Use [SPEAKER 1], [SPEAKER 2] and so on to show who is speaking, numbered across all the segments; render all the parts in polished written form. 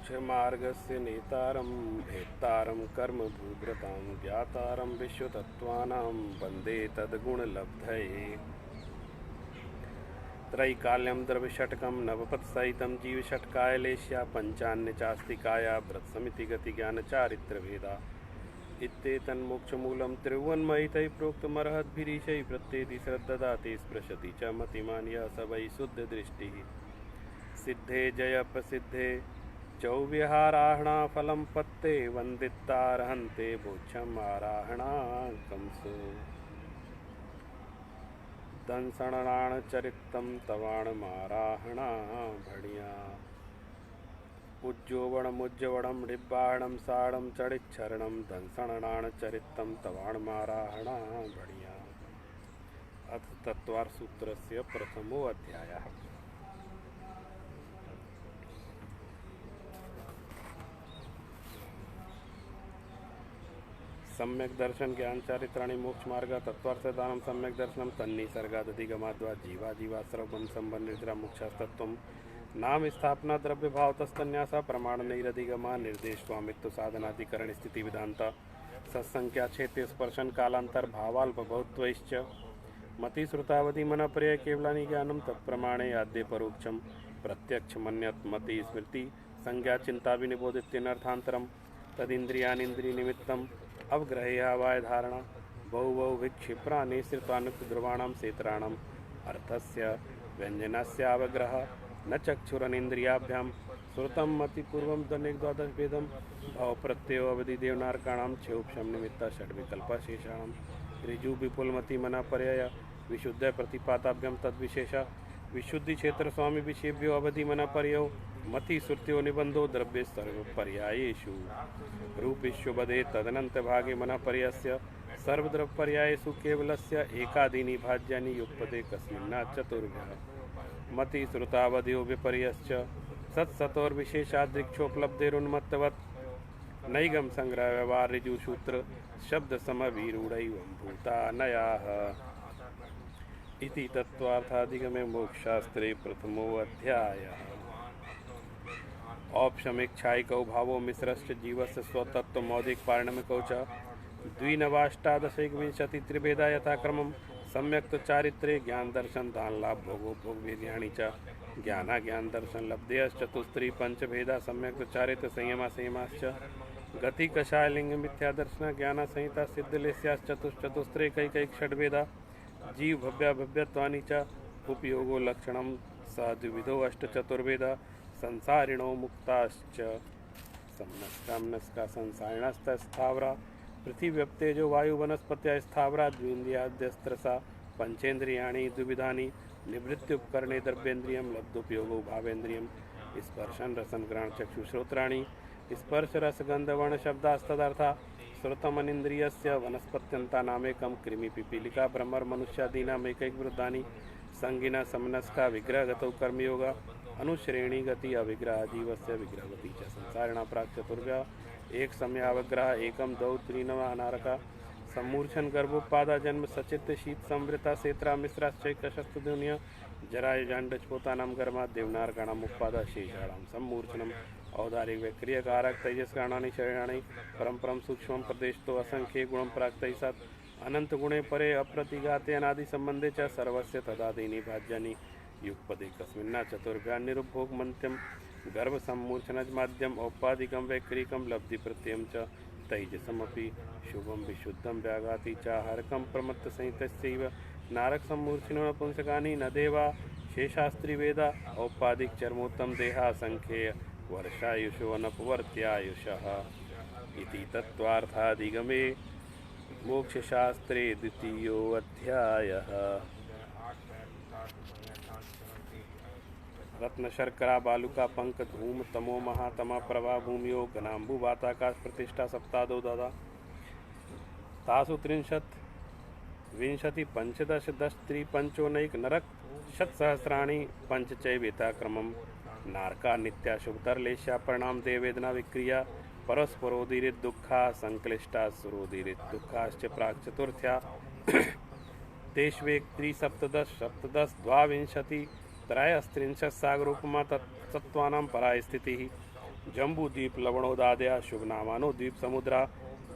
[SPEAKER 1] मोक्षमार्गस्य नेतारं भेत्तारं कर्मभूव्रतां ज्ञातारं विश्वतत्त्वानां वन्दे तद्गुणलब्धये। त्रैकाल्यं द्रव्यषट्कं नवपत्सहितं जीवषट्कायलेश्या पञ्चान्यचास्तिकाया व्रतसमिति गतिज्ञानचारित्रभेदा इत्येतन्मोक्षमूलं त्रिभुवन्मयितैः प्रोक्तमर्हद्भिरीशैः प्रत्येति श्रद्धदाते स्पृशति च मतिमान् यः स वै शुद्धदृष्टिः। सिद्धे जय प्रसिद्धे चौविहाराहणा फलं पत्ते वन्दितारहन्ते भोक्षम् आराहणाकंसो दंसणाण चरितं तवाण माराहणा भणिया उज्जोवणमुज्जवणं डिब्बाणं साणं चडिच्छरणं दंसणाण चरितं तवाण माराहणा भणिया। अथ तत्त्वार्थ सूत्रस्य प्रथमो अध्यायः। सम्यक दर्शन ज्ञान चारित्राणि मोक्ष मार्ग तत्वार्थ दानम सम्यक दर्शनम तन्निसर्गादधिगमाद्वा जीवा जीवाश्रवं संबंधिता मोक्षास्तत्वं नाम स्थापना द्रव्य भाव तस्तन्यासा प्रमाण नैरधिगमा निर्देश स्वामित्व साधनाधिकरण स्थिति विधांत सत्संख्या क्षेत्र स्पर्शन कालांतर भावाल्प बहुत्वैश्च मति श्रुतावधि मन पर्याय केवलानि ज्ञानम तत्प्रमाणे आद्य परोक्षम प्रत्यक्ष मन्यत मति स्मृति संज्ञा चिंता विनिबोधित्यनर्थांतरम तदिंद्रियानिंद्रिय निमित्तम अवग्रह्यावाय धारणा बहु बहु विक्षिप्राणि श्रितानुक्त ध्रुवाणां क्षेत्राणाम् अर्थस्य व्यञ्जनस्यावग्रह न चक्षुरनिन्द्रियाभ्यां श्रुतं मतिपूर्वं दनेक द्वादश भेदं भावप्रत्ययो अवधि देवनारकाणां चोपशम निमित्ता षड्विकल्पशेषाणां ऋजु विपुलमति मना पर्याय विशुद्ध प्रतिपाताभ्यं तद्विशेष विशुद्धि क्षेत्र स्वामी विषयेभ्यो अवधि मना पर्यो मति श्रुत्यो निबंधो द्रव्य सर्व पर्यायेषु रूपेषु बधे तदनंत भागे मना पर्यास्य सर्वद्रव्य पर्यायेषु केवलस्य एकादीनि भाज्यानि युक्पते कस्मिन्ना चतुर्भ्यः मति श्रुतावधियो विपर्यश्च सत्सतोर्विशेषादृक्षोपलब्धिरुन्मत्तवत् नैगम संग्रह व्यवहार ऋजु सूत्र शब्द समवीरूढैवं भूतानयाः इति तत्त्वार्थाधिगमे मोक्षशास्त्रे प्रथमो अध्यायः। औपशमिक्षायिकौ भावो मिश्रश्च जीवस्य स्वतत्व मौलिक पारणमिकौ च द्विनवाष्टादशैकविंशति त्रिभेदा यथाक्रमं सम्यक् चारित्रे ज्ञान दर्शन दान लाभ भोगो भोग वीर्याणि च ज्ञाना ज्ञान दर्शन लब्धेयश्चतुस्त्री पंचभेदा सम्यक् चारित्र संयमा संयमाश्च गति कषाय लिंग मिथ्या दर्शन ज्ञान संहिता सिद्धलेस्याश्चतुश्चतुस्त्रे कैकैक षड्भेदा जीव भव्या भव्यत्वानि च उपयोगो लक्षणं स द्विविधो अष्टचतुर्भेदा संसारिणो मुक्ताश्च समनस्का संसारिणस्तस्थावरा पृथिव्यप्तेजो वायु वनस्पत्या स्थावरा द्विन्द्रियाद्यस्त्रसा पंचेन्द्रियाणि द्विविधानि निवृत्ति उपकरणे द्रव्येन्द्रियं लब्धोपयोगो भावेन्द्रियं स्पर्शन रसन ग्रहण चक्षुश्रोत्राणि स्पर्श रस गंध वर्ण शब्दास्तदर्था श्रुतमनिन्द्रियस्य वनस्पत्यन्तानामेकं कृमि पिपीलिका भ्रमर मनुष्यादीनाम् एकैकवृद्धानि संगिना समनस्का विग्रहगतौ कर्मयोगा अनुश्रेणी गति अविग्रह जीवस्य विग्रहवती च संसारिणा प्राक् चतुर्भ्या एक समयावग्रह एकम दौ त्रीनव अनारका सम्मूर्छन गर्भोत्पादा जन्म सचित शीत संवृता सेत्रा मिश्राश्चैकशस्तु दुनिया जरायुजाण्डस्फोतानां गर्मा देवनारकाणाम् उत्पादा शेषाणां सम्मूर्छनम् औदारिक व्यक्रियकारक तेजस्करणानि शरीराणि परम सूक्ष्म प्रदेशतो असंख्ये गुणं प्राक्तैसात् अनंत गुणे परे अप्रतिघाते अनादि संबंधे च सर्वस्य तदादीनि भाज्यानि युगपदे कस्मिन्ना चतुर्भ्यां निरुपभोग मन्त्यं गर्भ सम्मूर्छनज माध्यम औपाधिकं वैक्रिकं लब्धि प्रत्ययं च तैजसमपि शुभं विशुद्धं व्याघाति च हरकं प्रमत्त संहितस्यैव नारक सम्मूर्छिनो पुंसकानि न देवा शेषास्त्री वेदा औपाधिक चर्मोत्तम देहा संख्येय वर्षायुषो अनपवर्त्यायुषः इति तत्त्वार्थाधिगमे मोक्षशास्त्रे द्वितीयो अध्यायः। रत्न शर्करा बालुका पंक धूम तमो महातमा प्रभा भूमियो घनाम्बु वाताकाश प्रतिष्ठा सप्तादो दादा तासु त्रिंशत् विंशति पंचदश दश त्रि पंचोनैक नरक शतसहस्राणि पंचचैवेताक्रमं नारका नित्या शुभतरलेशा परिणाम देवेदना विक्रिया परस्परोदीरित दुःखा संक्लिष्टा सुरोदीरित दुःखाश्च प्राक् चतुर्थ्या तेष्वेक त्रिसप्तदश सप्तदश द्वाविंशति त्रयस्त्रिंशत् सागरोपमा तत्त्वानां परा स्थितिः जम्बूद्वीप लवणोदादया शुभनामानो द्वीप समुद्रा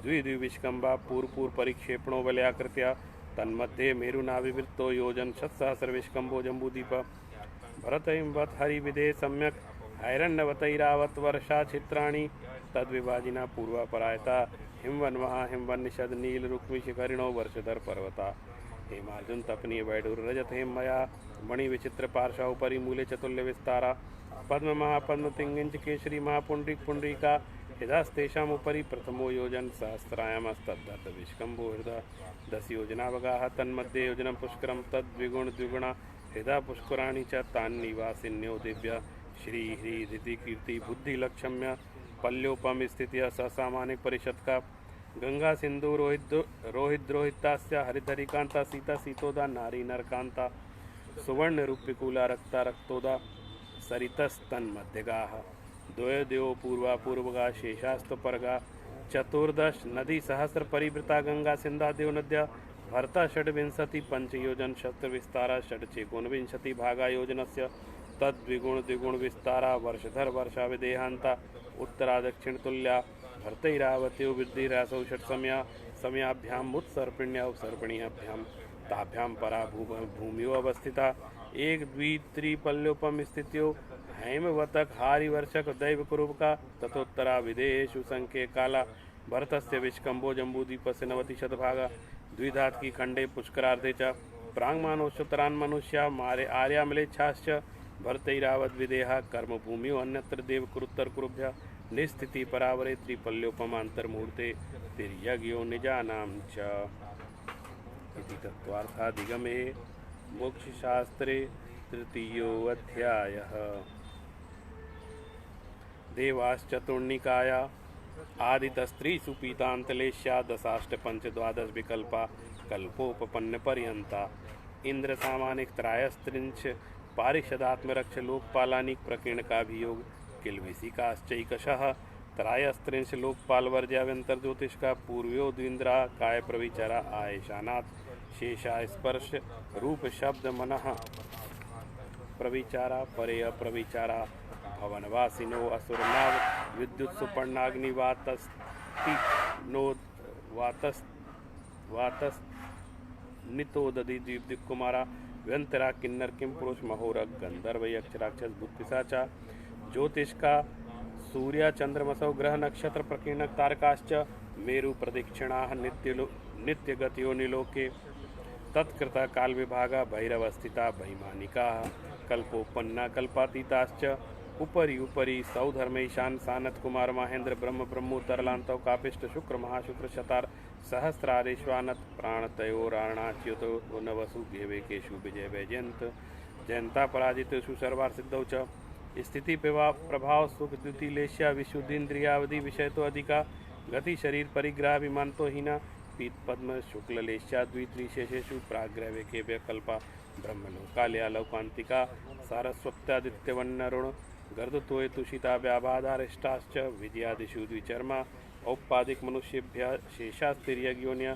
[SPEAKER 1] द्विद्विविष्कम्बा पूर्वपूर्व परिक्षेपणो वलयाकृत्या तन्मध्ये मेरुनाविवृत्तो योजन षत्सहस्रविष्कम्भो जम्बूद्वीप भरतैवत् हरिविदे सम्यक् हैरण्यवतैरावत् वर्षा चित्राणि तद्विभाजिना पूर्वापरायता हिमवन्महा हिमवन्निषद नील रुक्मिशिखरिणो वर्षधर पर्वता हेमार्जुन तपनीय वैडूर रजत हेम मया मणि विचित्र पार्श्व उपरि मूले चतुल्य विस्तारा पद्म महापद्म तिंगिंच केशरी महापुंडरीक पुंडरीका हृदस्तेषाम् उपरि प्रथमो योजन सहस्रायामस्तद्धत विष्कम्भो हृदय 10 योजनावगाः तन्मध्ये योजनं पुष्करं तद्विगुण द्विगुणा हृदय पुष्कराणि च तान्निवासिन्यो दिव्य श्री ह्री धृति कीर्ति बुद्धि लक्षम्य पल्योपम स्थितिः ससामानिक परिषद का गंगा सिंधु रोहिद्रोहितास्य हरिधरिकांता सीता सीतोदा नारी नरकांता सुवर्ण रूपिकूला रक्ता रक्तोदा सरितस्तन्मध्यगाः द्वयोदयो पूर्वा पूर्वगा शेषास्त परगा चतुर्दश नदी सहस्र परिवृता गंगा सिंधा देव नद्या भरता षड्विंशति पंचयोजन शस्त्र विस्तारा षड्चेकोनविंशति भागा योजनस्य तद्विगुण द्विगुण विस्तारा वर्षधर वर्षा विदेहांता उत्तरा दक्षिण तुल्या भरतैरावत्यो वृद्धिरासौ षट् समयाभ्याम उत्सर्पिण्या सर्पिण्याभ्यां ताभ्यां परा भूमियो अवस्थिता एक द्वि त्रिपल्योपम स्थित्यो हैमवतक हारिवर्षक दैव कुरुबका तथोत्तरा विदेहेषु संख्ये काला भरतस्य विष्कम्भो जम्बूद्वीपस्य 90 शतभागा द्विधात की खंडे पुष्करार्धे च प्रांगमानोच्चतरान् मनुष्या मारे आर्यामलेच्छाश्च भरतैरावत विदेहा कर्मभूमियो अन्यत्र देव कुरुत्तर कुरुभ्य निस्थिति परावरे त्रिपल्योपमांतर्मूर्ते तिर्यज्ञो निजानां च इति तत्त्वार्थाधिगमे मोक्षशास्त्रे तृतीयोऽध्यायः। देवाश्चतुर्णिकाया आदितस्त्रीषु पीतान्तलेश्या दशाष्टपञ्चद्वादश विकल्पा कल्पोपपन्नपर्यन्ता इन्द्रसामानिकत्रायस्त्रिंश पारिषदात्मरक्ष लोकपालानिक प्रकीर्णकाभियोग किल्विषिकाश्चैकशः त्रायस्त्रिंश लोकपालवर्ज्याव्यंतर ज्योतिष का पूर्वयो द्विन्द्रा काय प्रविचारा आयशानाथ शेषा स्पर्श रूप शब्द मनः प्रविचारा परेय प्रविचारा भवनवासिनो असुरनाग विद्युत सुपर्णाग्निवातस्ति नो वातस्नितोदधि द्वीप कुमारा व्यंतरा किन्नर किम पुरुष महोरग गंधर्व यक्ष राक्षस भूत पिशाचा ज्योतिष का सूर्य चंद्रमसौ ग्रह नक्षत्र प्रकीर्णक तारकाश्च मेरु प्रदक्षिणा नित्यगतियो निलोके तत्कृता काल विभागा भैरवस्थिता भैमानिका कल्पोपन्ना कल्पातीताश्च उपरि उपरि सौधर्मेशान सानत कुमार महेंद्र ब्रह्म ब्रह्मोत्तरलांतौ कापिष्ट शुक्र महाशुक्र शतार सहस्रारेश्वानत प्राणतयोराणाच्युतो नवसु घेवेकेशु विजय वैजयंत जयंता पराजितेषु सर्वार सिद्धौ च स्थिति प्रभाव सुख द्युतिलेश्या विशुद्धीन्द्रियावधि विषय तो अधिका गति शरीर परिग्रह विमानतो हीना पीत पद्म शुक्ललेश्या द्वित्रिशेषेषु प्राग्रहवेके कल्पा ब्रह्मलोकालया लौकांतिका सारस्वत्यादित्यवन्नरुण गर्दत्वे तुषिता व्याबाधारिष्टाश्च विद्यादिषु द्विचर्मा औपादिक मनुष्येभ्य शेषास्तिर्यज्ञोन्य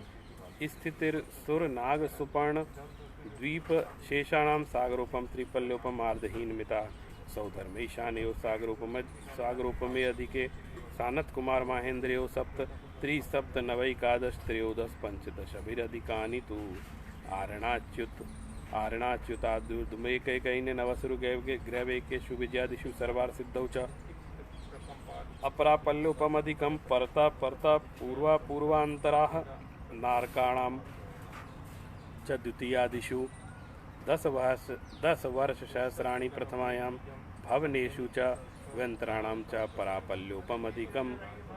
[SPEAKER 1] स्थितिर्सुर नाग सुपर्ण द्वीप शेषाणां सागरोपम त्रिपल्योपम आर्धहीनमिता सौधर्मेशानयो सागरोपमे अधिके सानत कुमार महेंद्रयो सप्त त्रिसप्त नवैकादश त्रयोदश पंचदशभिरधिकानि तु आरणाच्युतादुर्दुमेकैकैन नवसुरु ग्रहवेकेषु विजयादिषु सर्वार सिद्धौ च अपरापल्योपमधिकं परता परता पूर्वा पूर्वान्तराः नारकाणां च द्वितीयादिषु 10 वर्ष सहस्राणि प्रथमायां भवनेषु च व्यन्तराणां च परापल्योपमधिकं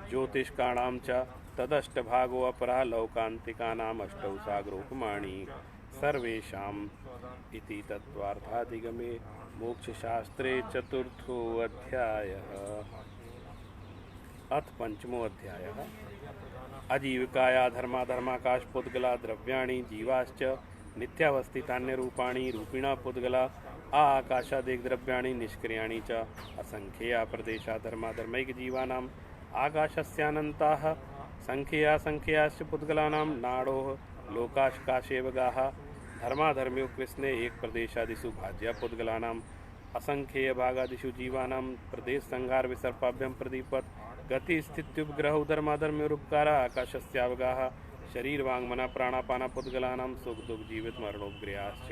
[SPEAKER 1] ज्योतिष्काणां च तदष्टभागो अपरा लौकान्तिकानाम् अष्टौ सागरोपमाणि सर्वेषाम् इति तत्त्वार्थाधिगमे मोक्षशास्त्रे चतुर्थोऽध्यायः। अथ पंचमो अध्यायः। आजीविकाया धर्माधर्माकाश पुद्गला द्रव्याणि जीवाश्च नित्यावस्थितान्य रूपाणि रूपिणा पुद्गला आकाशादेक द्रव्याणि निष्क्रियाणि च असंख्येया प्रदेशा धर्माधर्मैक जीवानाम् आकाशस्यानन्ताः संख्येया संख्येयाश्च पुद्गलानां नाडोः लोकाशकाशेवगाः धर्माधर्म्यो कृष्णे एक प्रदेशादिषु भाज्या पुद्गलानां असंख्येय भागादिषु जीवानां प्रदेश संहार विसर्पाभ्यं प्रदीपत् गति स्थित्युपग्रह उधर्माधर्म्योरुपकार आकाशस्यावगाह शरीर वांगमना प्राणापाना पुद्गलानां सुख दुख जीवित मरणोपग्रहाश्च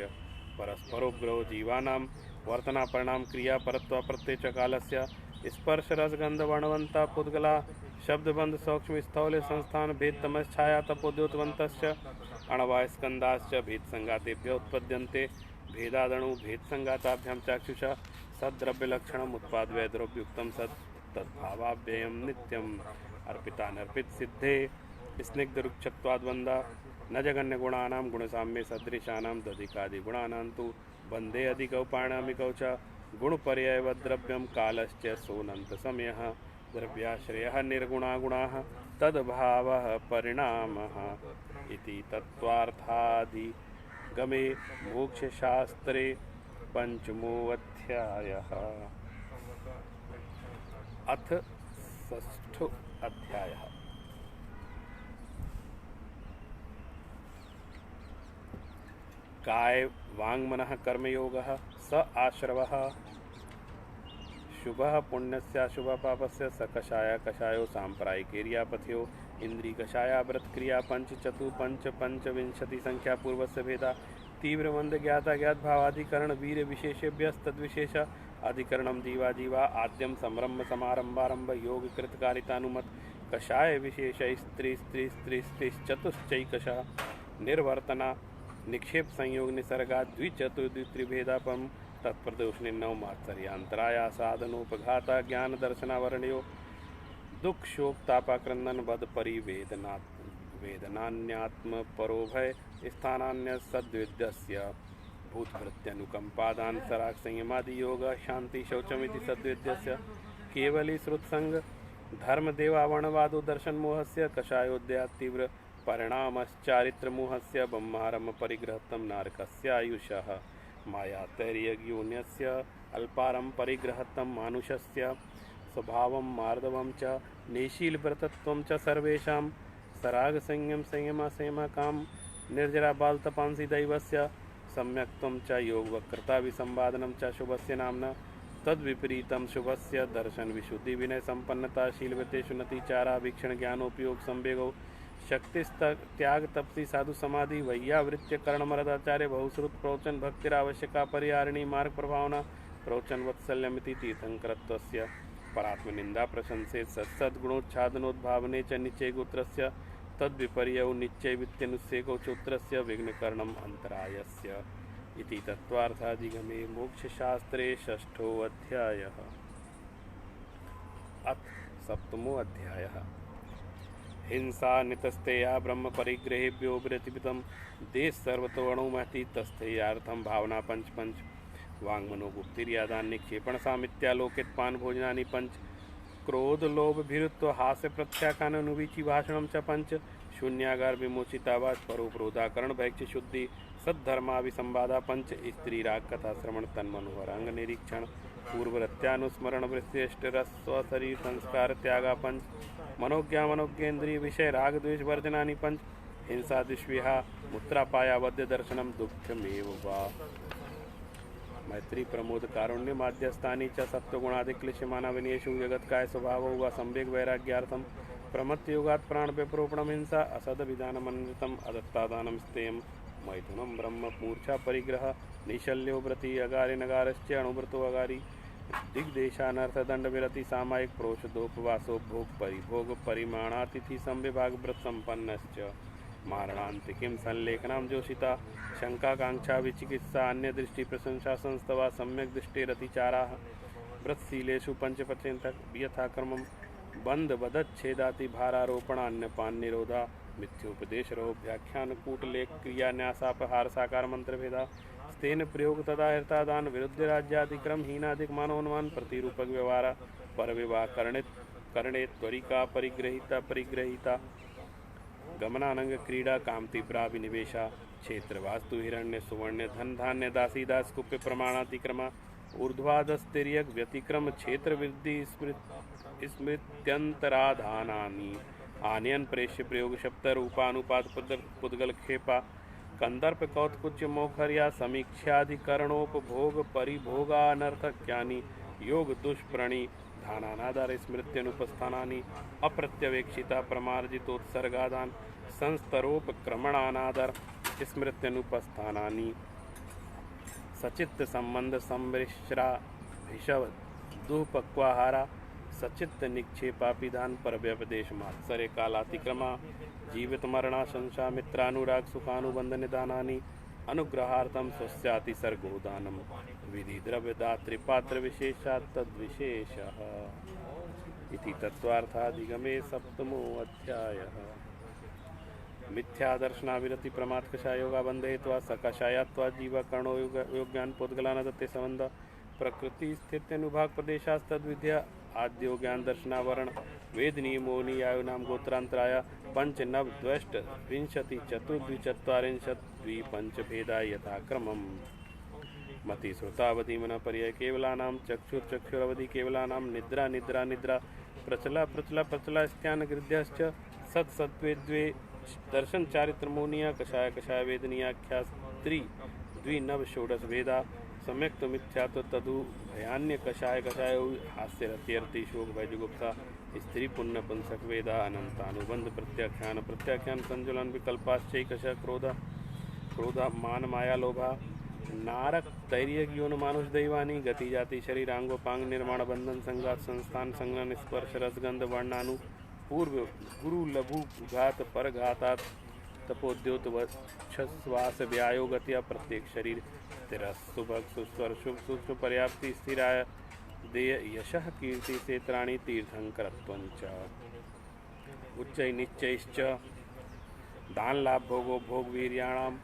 [SPEAKER 1] परस्परोपग्रहो जीवानां वर्तना परिणाम क्रिया परत्व प्रत्यय च कालस्य स्पर्श रसगंध वर्णवंता पुद्गला शब्दबंध सूक्ष्म स्थौल्य संस्थान भेद तमश्छाया तपोद्योतवंतश्च अणवा स्कंदाश्च भेद संगातेभ्य उत्पद्यन्ते भेदादणु भेद संगाताभ्यां चाक्षुषा सद्द्रव्य लक्षणम उत्पाद वै द्रव्युक्तम सत् तद्भावाव्ययम नित्यम अर्पितानर्पित सिद्धे स्निग्ध रुक्षत्वाद्वंदा न जगन्य गुणानां गुणसाम्ये सदृशानां दधिकादि गुणानां तु बंधे अधिकौ पाणामिकौ च गुणपर्ययव द्रव्यं कालश्च सोनंत समयः द्रव्याश्रयः निर्गुणा गुणाः तद्भावः परिणामः इति तत्त्वार्थाधिगमे मोक्षशास्त्रे पंचमोऽध्यायः। अथ षष्ठो अध्यायः। काय वाङ्मनः कर्मयोगः स आश्रवः शुभः पुण्यस्याशुभ पापस्य स कषाय कषायो साम्प्रायिकेर्यापथ्यो इंद्री कषाया व्रतक्रिया पंच चतु पंच पंचविंशति संख्या पूर्वस्य भेदा तीव्र मंद ज्ञाता ज्ञात भावाधिकरण वीर विशेषेभ्यस्तद्विशेष अधिकरणम जीवा जीवा आद्यम संरम्भ समारंभारंभ योग कृतकारितानुमत कषाय विशेष स्त्री स्त्री स्त्री स्त्री चतुश्चैकश निर्वर्तना निक्षेप संयोग निसर्गा द्विचतुर्द्वित्रिभेदापम तत्प्रदोषणी नव मात्सर्यांतराया साधनोपघाता ज्ञान दर्शनावरणयो दुख शोक तापाक्रंदन बद परिवेदना वेदनान्यात्म परोभय स्थानान्य सद्विद्यस्य भूतभृत्यनुकंपादान सराग संयमादि योग शांति शौचमिति सद्विद्यस्य केवली श्रुतसंग धर्म देवावणवादो दर्शन मोहस्य कषायोद्या तीव्र परिणामश्चारित्र मोहस्य ब्रह्मारम परिग्रहतम नारकस्य आयुषः मायातैर्यज्ञोन्यस्य अल्पारम परिग्रहतम मानुषस्य स्वभावं मार्दवं च निशीलव्रतत्वं च सर्वेषां सराग संयम संयमा संयमा काम निर्जरा बालतपांसि दैवस्य सम्यक्त्वं च योग वक्रता विसंवादनं च शुभस्य नाम्ना तद्विपरीतं शुभस्य दर्शन विशुद्धि विनय संपन्नता शीलवतेषु नतिचारा वीक्षण ज्ञानोपयोग संवेगो शक्ति त्याग तपसी साधु समाधि वैयावृत्य कर्णमरदाचार्य बहुश्रुत प्रवचन भक्तिरावश्यका परिहारिणी मार्ग प्रभावना प्रवचन वत्सल्यमिति तीर्थंकरत्वस्य परात्मनिंदा प्रशंसे सत्सद्गुणोच्छादनोद्भावने च निश्चय गोत्रस्य तद्विपर्यौ निश्चय वित्त्यनुस्सेको चोत्रस्य विघ्नकरणम अंतरायस्य इति तत्त्वार्थाधिगमे मोक्षशास्त्रे षष्ठो अध्यायः। अथ सप्तमो अध्यायः। हिंसा नितस्तेया ब्रह्म परिग्रहेभ्यो प्रतिपितं देश सर्वतो अणुमहति तस्थेयार्थं भावना पंच पंच वाङ्मनो गुप्तिर्यादान निक्षेपण सामित्यालोकित पान भोजनानि पंच क्रोध लोभ भीरुत्व हास्य प्रत्याखानुवीची भाषणं च पंच शून्यागार विमोचितावाच परोपरोधाकरण भैक्ष शुद्धि सद्धर्माभिसंवादा पंच स्त्री राग कथा श्रवण तन्मनोहर अंग निरीक्षण पूर्वरत्यानुस्मरण वृश्रेष्ठ रस्व शरीर संस्कार त्यागा पंच मनोज्ञा मनोज्ञेन्द्रिय विषय राग द्वेष वर्जनानि पंच हिंसा दुष्विहा मुत्रापाया वद्य दर्शनम दुःखमेव वा मैत्री प्रमोद कारुण्य माध्यस्थानी च सत्वगुणादिक्लिश्यमाना विनयेषु जगत्काय स्वभावो वा संवेग वैराग्यार्थम प्रमत्त योगात् प्राण व्यपरोपणम हिंसा असद विधानमन्वितम अदत्तादानं स्तेयं मैथुनं ब्रह्म मूर्छा परिग्रह निशल्यो व्रति अगारि नगारश्च अणुव्रतो अगारि दिग्देशानर्थ दंड विरति सामायिक प्रोषदोपवासो भोग परिभोग परिमाणातिथि संविभाग व्रत संपन्नश्च मारणांतिकिं संलेखनां जोषिता शंकाकांक्षा विचिकित्सा अन्य दृष्टि प्रशंसा संस्तवा सम्यक दृष्टिरतिचाराः व्रतशीलेषु पंचपचेन्तक यथाक्रमं बंध वदच्छेदाति भारारोपण अन्यपान निरोधा मिथ्योपदेशरो व्याख्यान कूटलेख क्रिया न्यासापहार साकार मंत्र भेदा स्तेन प्रयोग तदा हृतादान विरुद्ध राज्याधिक्रम हीनाधिक मानोन्मान प्रतिरूपक व्यवहार पर विवाह करणे त्वरिका परिग्रहिता गमनानंग क्रीड़ा कामती प्राभिनिवेशा क्षेत्र वास्तु हिरण्य सुवर्ण धन धान्य दासी दास कुप्य प्रमाणातिक्रमा ऊर्ध्वाधस्तिर्यक व्यतिक्रम क्षेत्र वृद्धि स्मृत्यंतराधानानि आनयन प्रेष्य प्रयोग शब्द रूपानुपात पुद्गल खेपा कंदर्प कौत्कुच्य मोखर्या समीक्षाधिकरणोपभोग परिभोगानर्थक्यानि योग दुष्प्रणी धानानादार स्मृत्यनुपस्थानानि अप्रत्यवेक्षिता प्रमार्जितोत्सर्गादान संस्तरोपक्रमणानादर स्मृत्यनुपस्थानानि सचित्त संबंध सम्मिश्रा भिषव दुःपक्वाहारा सचित्त निक्षेपापिधान पर व्यपदेश मात्सर्य कालातिक्रमा जीवित मरणा संशा मित्रानुराग सुखानुबंध निदानानि अनुग्रहार्थम स्वस्याति सर्गोदानम विधि द्रव्य दात्री पात्र विशेषात् तद्विशेषः इति तत्वार्थाधिगमे सप्तमो अध्यायः। मिथ्या दर्शनाविरति प्रमाद कषाय योगा बंधयित्वा सकषायात्वा जीवा कर्णो योग्यान पोद्गलान दत्ते संबंध प्रकृति स्थित अनुभाग प्रदेशास्तद्विद्या आद्यो ज्ञान दर्शनावरण वेद नियमो नियायुनाम गोत्रांतराय पंच नव द्वष्ट विंशति चतुर्द्विचत्वारिंशत् द्विपंच भेदा यथाक्रमम् मति श्रुतावधि मन पर्याय केवलानाम चक्षुर्चक्षुरवधि केवलानाम निद्रा निद्रा निद्रा प्रचला प्रचला प्रचला स्त्यान गृध्यश्च सत् सत्वे द्वे दर्शन चारित्र मोनिया कषाय कषाय वेदनीयाख्या स्त्री द्विनव षोडश भेदा सम्यक्त मिथ्यात्व तदु भयान्य कषाय कषाय हास्य रत्यर्थी शोक भयजुगुप्ता स्त्री पुण्य पंसक वेदा अनंतानुबंध प्रत्याख्यान प्रत्याख्यान संजुलन विकल्पाश्चय कष क्रोध क्रोधा मान माया लोभा नारक तैर्य योन मानुष दैवानी गति जाति शरीरांगोपांग निर्माण बंधन संघात संस्थान संगन स्पर्श रसगंध वर्णानु पूर्व गुरु लघु घात पर घातात तपोद्योत वक्षश्वास व्यायो गत्या प्रत्येक शरीर तिरस्तुभग सुस्वर शुभ सूक्ष्म पर्याप्ति स्थिराय देय यशः कीर्ति क्षेत्राणि तीर्थंकरत्वंच उच्चै निश्चैश्च दान लाभ भोगो भोग वीर्याणाम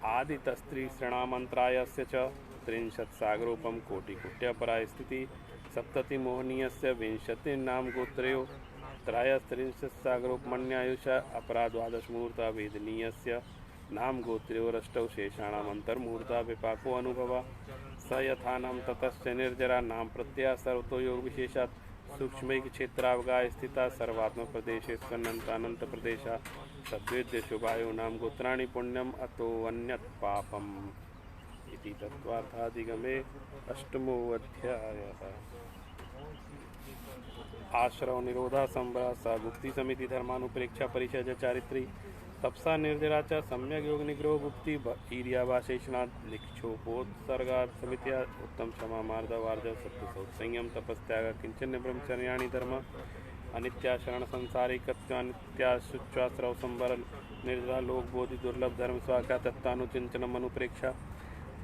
[SPEAKER 1] आदितस्त्री श्रणामंत्रायस्य च त्रिंशत् सागरोपम कोटिकुट्यपरा स्थिति सप्तति मोहनीयस्य विंशतिर्नाम गोत्रयो त्रयस्त्रिंशत् सागरोपमन्यायुष अपरा द्वादशमुहूर्ता वेदनीयस्य नाम गोत्र्योरष्टौ शेषाणाम् अंतर्मुहूर्ता विपाको अनुभवा स यथानाम ततश्च निर्जरा नाम प्रत्यय सर्वतो योग विशेषात् सूक्ष्मैक क्षेत्रावगाय स्थिता सर्वात्म प्रदेशे स्वनंतानंत प्रदेशा सद्वेद्य शुभायो नाम गोत्राणि पुण्यम अतो अन्यत् पापम इति तत्वार्थाधिगमे अष्टमो अध्यायः। आश्रव निरोधा संभ्रा सा गुप्ति समिति धर्मानुप्रेक्षा परिचय चारित्री तपसा निर्जरा च सम्यक योग निग्रह गुप्ति ईर्यावाशेषणात् निक्षोपोत्सर्गात् समित्या उत्तम क्षमा मार्दवार्ज सत्य संयम तपस्त्याग किंचन ब्रह्मचर्याणि धर्म अनित्याशरण संसारिकत्वानित्याशुच्वास्रव संवर निर्जरा लोक बोधि दुर्लभ धर्म स्वाख्या तत्तानुचिंचनम अनुप्रेक्षा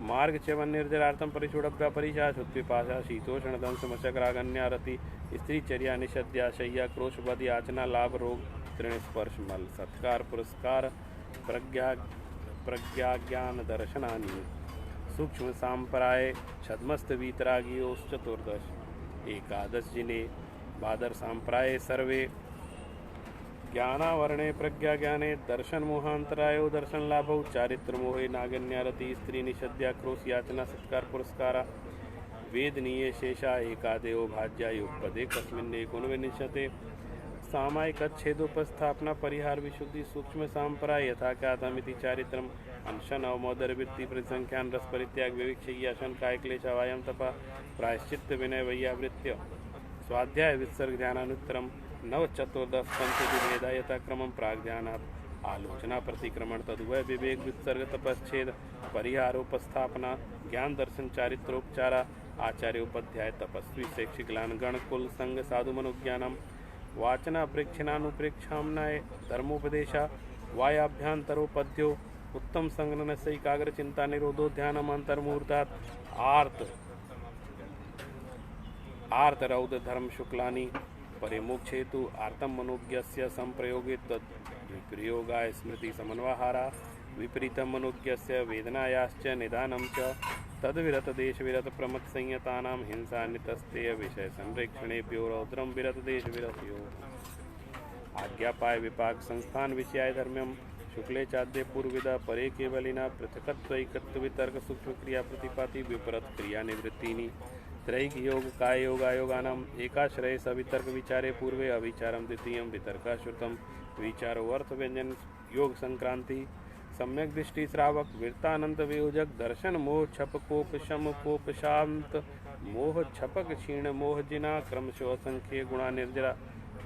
[SPEAKER 1] मार्ग चवन निर्जरार्थम परिषोडभ्या परिशा शुद्धिपाशा शीतोषण दंश मशकरागन्या रति स्त्रीचर्या निषद्या शय्या क्रोशवध याचना लाभ रोग तृण स्पर्श मल सत्कार पुरस्कार प्रज्ञाज्ञान दर्शनानि सूक्ष्म सांप्राय छद्मस्त वीतरागियोश्चतुर्दश एकादश जिने भादर सांप्राय सर्वे ज्ञानावरणे प्रज्ञा ज्ञाने दर्शन मोहांतरायो दर्शन लाभौ चारित्र मोहे नागन्यारति स्त्री निषद्या क्रोश याचना सत्कार पुरस्कारा वेदनीय शेषा एकादेयो भाज्या युगपदे कस्मिन्नेकोनविंशते सामायिक छेदोपस्थापना परिहार विशुद्धि सूक्ष्म सांप्राय यथाख्यातमिति चारित्रम अनशन अवमोदर वृत्ति परिसंख्यान रस परित्याग विविक्षयासन काय क्लेश वायम तपा प्रायश्चित्त विनय वैयावृत्य स्वाध्याय विसर्ग ध्यानानुत्तरम नव चतुर्दश पंचविभेदा यथाक्रमम प्राग ध्यानात् आलोचना प्रतिक्रमण तदुभय विवेक विसर्ग तपश्छेद परिहारोपस्थापना ज्ञान दर्शन चारित्रोपचारा आचार्य उपाध्याय तपस्वी शैक्षिक गण कुल संग साधु मनुज्ञानम वाचना प्रेक्षणानुप्रेक्षामनाय धर्मोपदेशा वायाभ्यांतरोपद्यो उत्तम संगनन से एकाग्र चिंता निरोधो ध्यानम अंतर्मुहूर्तात् आर्त रौद्र धर्म शुक्लानि परिमुक्षेतु आर्तम मनोज्ञस्य संप्रयोगे तद विप्रयोगाय स्मृति समन्वाहारा विपरीतम मनोज्ञस्य वेदनायाश्च निदानं च तद्विरत देश विरत प्रमत संयतानां हिंसा नितस्तेय विषय संरक्षणेभ्यो रौद्रम विरत देश विरतयो आज्ञापाय विपाक संस्थान विषयाय धर्म्यम शुक्ले चाद्य पूर्वविदा परे केवलिना पृथकत्वैकत्व वितर्क सूक्ष्म क्रिया प्रतिपाति विपरत क्रिया निवृत्तिनि त्रैक योग काय योगायोगानाम एकाश्रय सवितर्क विचारे पूर्वे अविचारम द्वितीयम वितर्का श्रुतम विचारो अर्थ व्यंजन योग संक्रांति सम्यक दृष्टि श्रावक वीरतानंद वियोजक दर्शन मोह छप कोप शम कोप शांत मोह छपक क्षीण मोह जिना क्रमशो असंख्य गुणा निर्जरा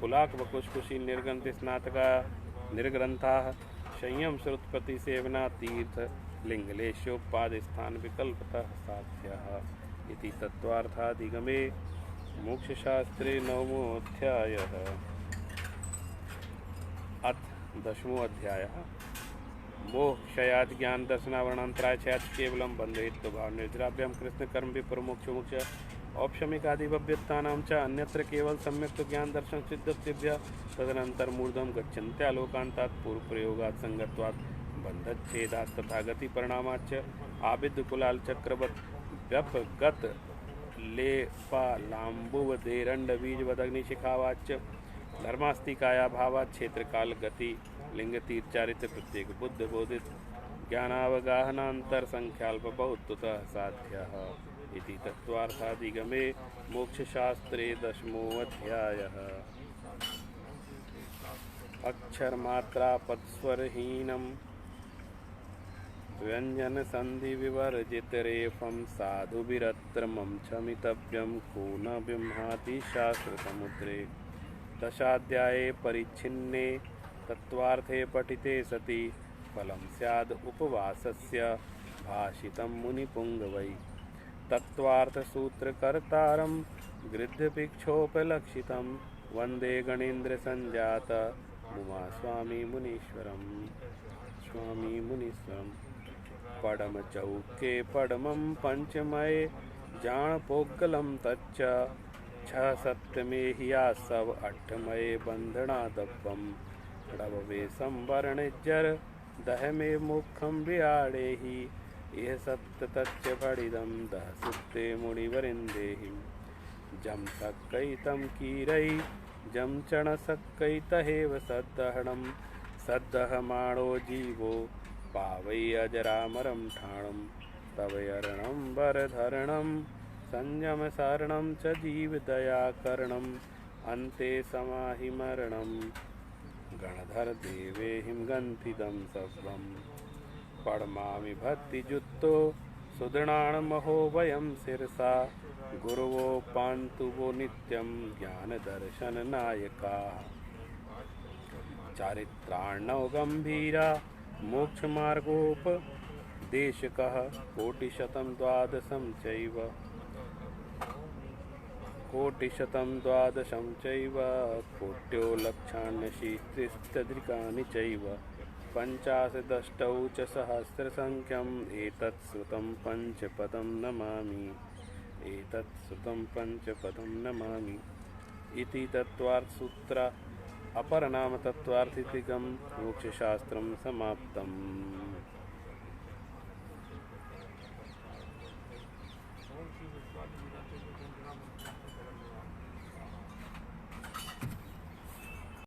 [SPEAKER 1] कुलाक वकुशकुशी निर्गंत स्नातका निर्ग्रंथा संयम श्रुतपति सेवना तीर्थ लिंगलेशोपाद स्थान विकल्पतः साध्यः इति तत्वार्थाधिगमे मोक्षशास्त्रे नवमोऽध्यायः। अथ 10वां अध्याय मोह क्षयाद ज्ञान दर्शनावरणांतराय क्षयाद केवलम बंधयित्व भाव निर्जराभ्याम कृष्ण कर्म विपरमोक्ष मोक्ष औपशमिकादि भव्यत्तानां च अन्यत्र केवल सम्यक ज्ञान दर्शन सिद्धत्वेभ्यः तदनंतर मूर्धम गच्छन्त्या लोकान्तात् पूर्व प्रयोगात् संगत्वात् बंधच्छेदात् तथा गति परिणामाच्च आविद्ध कुलाल चक्रवत् व्यपगत लेपालाम्बुव देरंड बीज वदग्निशिखावाच्च धर्मास्तिकाया भावात् क्षेत्र काल गति लिंग तीर्थ चारित्र प्रत्येक बुद्ध बोधित ज्ञानावगाहनांतर संख्याल्प बहुतः साध्यः इति तत्वार्थाधिगमे मोक्षशास्त्रे 10मोऽध्यायः। अक्षरमात्रा पदस्वरहीनं व्यंजन संधि विवर्जित रेफं साधुभिरत्रमं क्षमितव्यं को न बिम्हाति शास्त्र समुद्रे। दशाध्याये परिच्छिन्ने तत्वार्थे पठिते सति फलं स्याद् उपवासस्य भाषितं मुनिपुङ्गवै। तत्वार्थसूत्रकर्तारं गृध्यभिक्षोपलक्षितं वन्दे गणेन्द्रसञ्जात मुमा स्वामी मुनीश्वरम्। पडमचौके पडमं पञ्चमये जाणपोग्गलं तच्च छ सप्तमेहिया सव अट्ठमये बन्धनादब्बं षडवे संवरणिज्जर दहमे मुखं वियाडेहि इह सप्ततच्च फडिदं दह सुप्ते मुनिवरिन्देहि जम सक्कैतं कीरै जम चणसक्कैतहेव सद्दहणं सद्दहमाणो जीवो पावै अजरामरं ठाणं तवयर्णं वरधरणं संयमसारणं च जीवदयाकरणम् अन्ते समाहि मरणं गणधर देवेहिं गन्थिदं सव्वं पडमामि भक्तिजुत्तो सुदृणान्महो वयं शिरसा गुरवो पान्तु वो नित्यं ज्ञानदर्शननायका चारित्रार्णव गम्भीरा मोक्षमार्गोपदेशकः कोटिशतं द्वादशं चैव कोट्यो लक्षाण्यशीतिस्तद्रिकानि चैव पञ्चाशदष्टौ च सहस्रसङ्ख्यम् एतत् श्रुतं पञ्चपदं नमामि इति तत्त्वार्थसूत्र अपरनाम तत्त्वार्थिकं मोक्षशास्त्रं समाप्तम्।